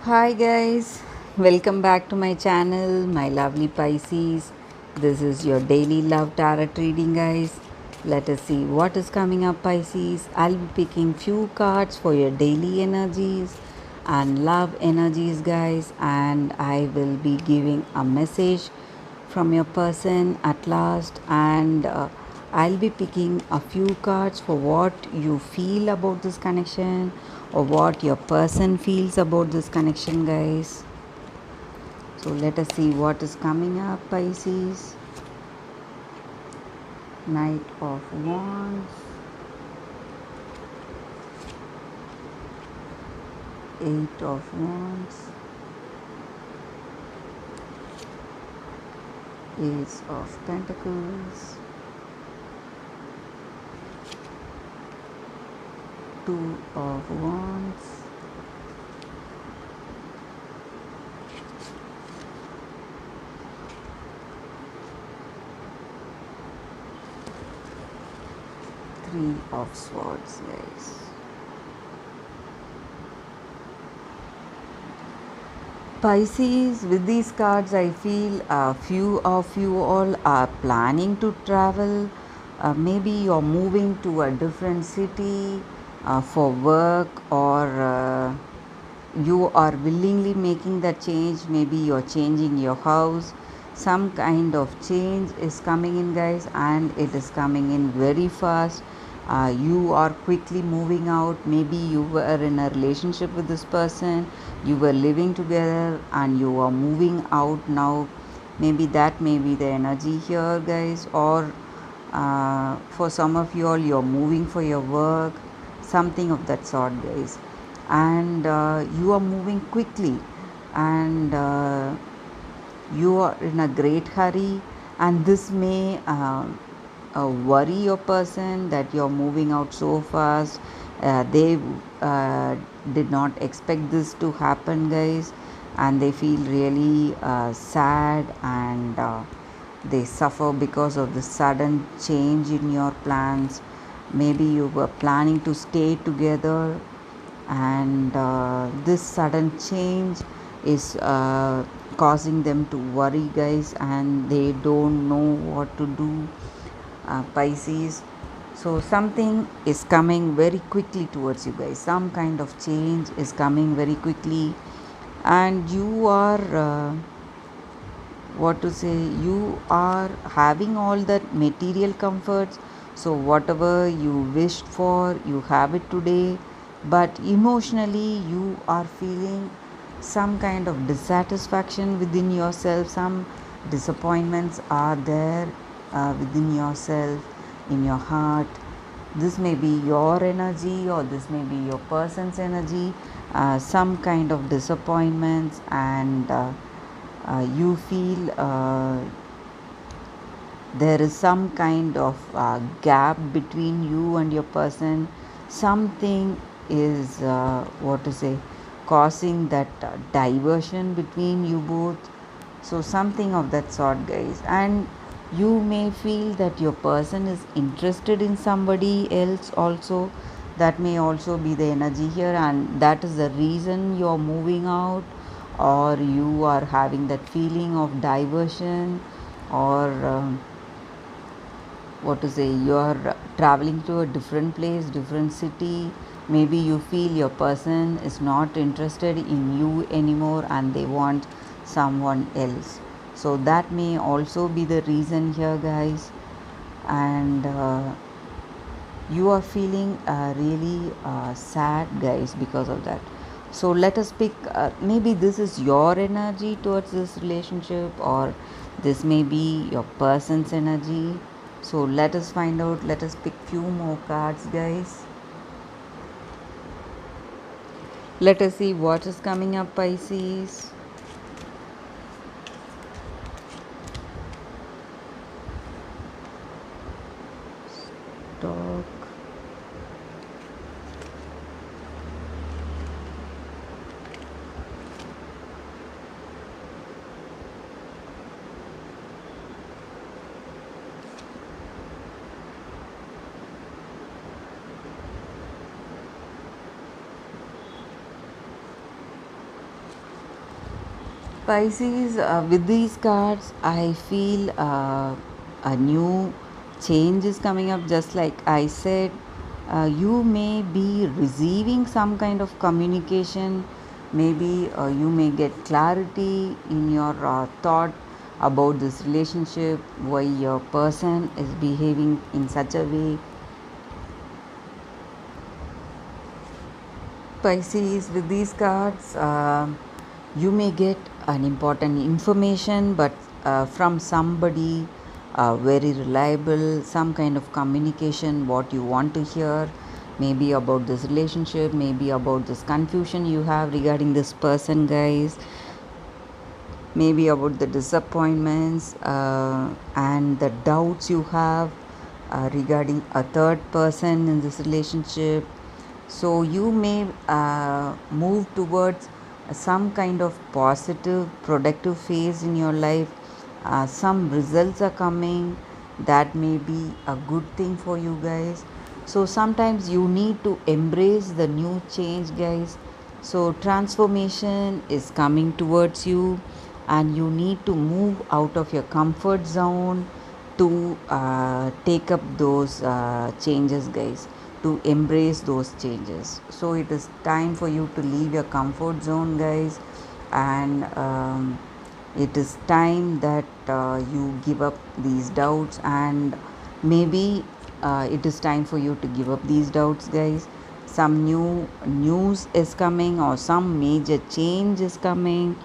Hi guys, welcome back to my channel, my lovely Pisces. This is your daily love tarot reading, guys. Let us see what is coming up, Pisces. I'll be picking few cards for your daily energies and love energies, guys, and I will be giving a message from your person at last, and I'll be picking a few cards for what you feel about this connection or what your person feels about this connection, guys. So let us see what is coming up, Pisces. Knight of Wands, Eight of Wands, Ace of Pentacles, Two of Wands, Three of Swords, guys. Pisces, with these cards, I feel a few of you all are planning to travel. Maybe you're moving to a different city for work, or you are willingly making that change. Maybe you're changing your house. Some kind of change is coming in, guys, and it is coming in very fast. You are quickly moving out. Maybe you were in a relationship with this person, you were living together, and you are moving out now. Maybe that may be the energy here, guys, or for some of you all, you're moving for your work, something of that sort, guys, and you are moving quickly, and you are in a great hurry, and this may worry your person that you're moving out so fast. They did not expect this to happen, guys, and they feel really sad, and they suffer because of the sudden change in your plans. Maybe you were planning to stay together, and this sudden change is causing them to worry, guys, and they don't know what to do, Pisces. So something is coming very quickly towards you, guys. Some kind of change is coming very quickly, and you are what to say, you are having all that material comforts. So whatever you wished for, you have it today, but emotionally you are feeling some kind of dissatisfaction within yourself. Some disappointments are there within yourself, in your heart. This may be your energy, or this may be your person's energy. Some kind of disappointments, and you feel there is some kind of gap between you and your person. Something is what to say, causing that diversion between you both. So something of that sort, guys, and you may feel that your person is interested in somebody else also. That may also be the energy here, and that is the reason you're moving out, or you are having that feeling of diversion, or what to say, you are traveling to a different place, different city. Maybe you feel your person is not interested in you anymore, and they want someone else. So that may also be the reason here, guys, and you are feeling really sad, guys, because of that. So let us pick, maybe this is your energy towards this relationship, or this may be your person's energy. So let us find out. Let us pick few more cards, guys. Let us see what is coming up, Pisces. Talk. Pisces, with these cards, I feel a new change is coming up. Just like I said, you may be receiving some kind of communication. Maybe you may get clarity in your thought about this relationship, why your person is behaving in such a way. Pisces, with these cards, you may get an important information, but from somebody very reliable, some kind of communication, what you want to hear, maybe about this relationship, maybe about this confusion you have regarding this person, guys, maybe about the disappointments and the doubts you have regarding a third person in this relationship. So you may move towards some kind of positive productive phase in your life. Some results are coming, that may be a good thing for you guys. So sometimes you need to embrace the new change, guys. So transformation is coming towards you, and you need to move out of your comfort zone to take up those changes, guys, to embrace those changes. So it is time for you to leave your comfort zone, guys, and it is time that you give up these doubts, and maybe it is time for you to give up these doubts, guys. Some new news is coming, or some major change is coming,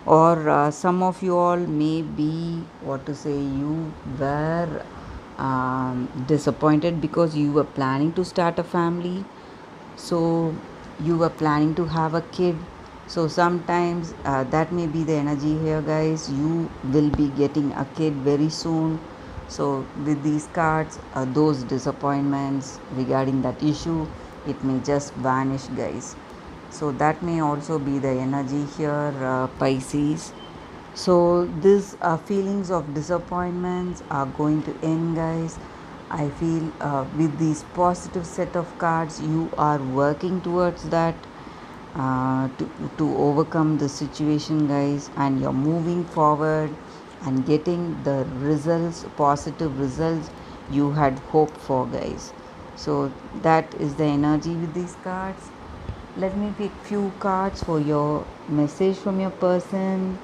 or some of you all may be, what to say, you were disappointed because you were planning to start a family, so you were planning to have a kid. So sometimes that may be the energy here, guys. You will be getting a kid very soon. So with these cards, those disappointments regarding that issue, it may just vanish, guys. So that may also be the energy here, Pisces. So these feelings of disappointments are going to end, guys. I feel with these positive set of cards, you are working towards that, to overcome the situation, guys, and you're moving forward and getting the results, positive results you had hoped for, guys. So that is the energy with these cards. Let me pick few cards for your message from your person.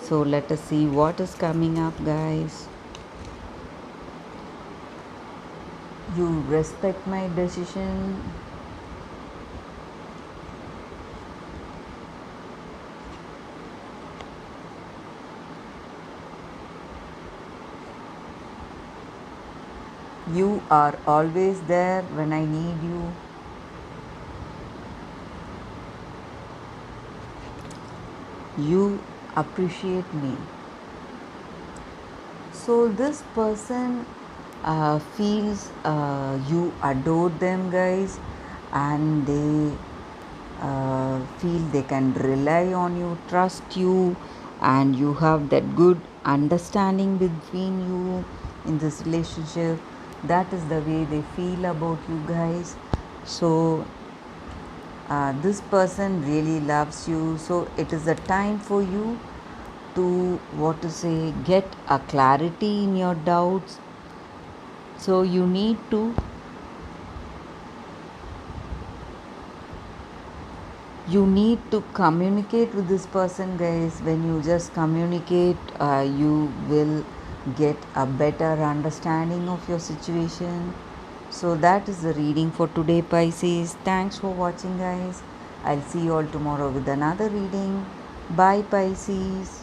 So let us see what is coming up, guys. You respect my decision. You are always there when I need you. You appreciate me. So this person feels you adore them, guys, and they feel they can rely on you, trust you, and you have that good understanding between you in this relationship. That is the way they feel about you, guys. So this person really loves you. So it is the time for you to, what to say, get a clarity in your doubts. So you need to communicate with this person, guys. When you just communicate, you will get a better understanding of your situation. So that is the reading for today, Pisces. Thanks for watching, guys. I'll see you all tomorrow with another reading. Bye, Pisces.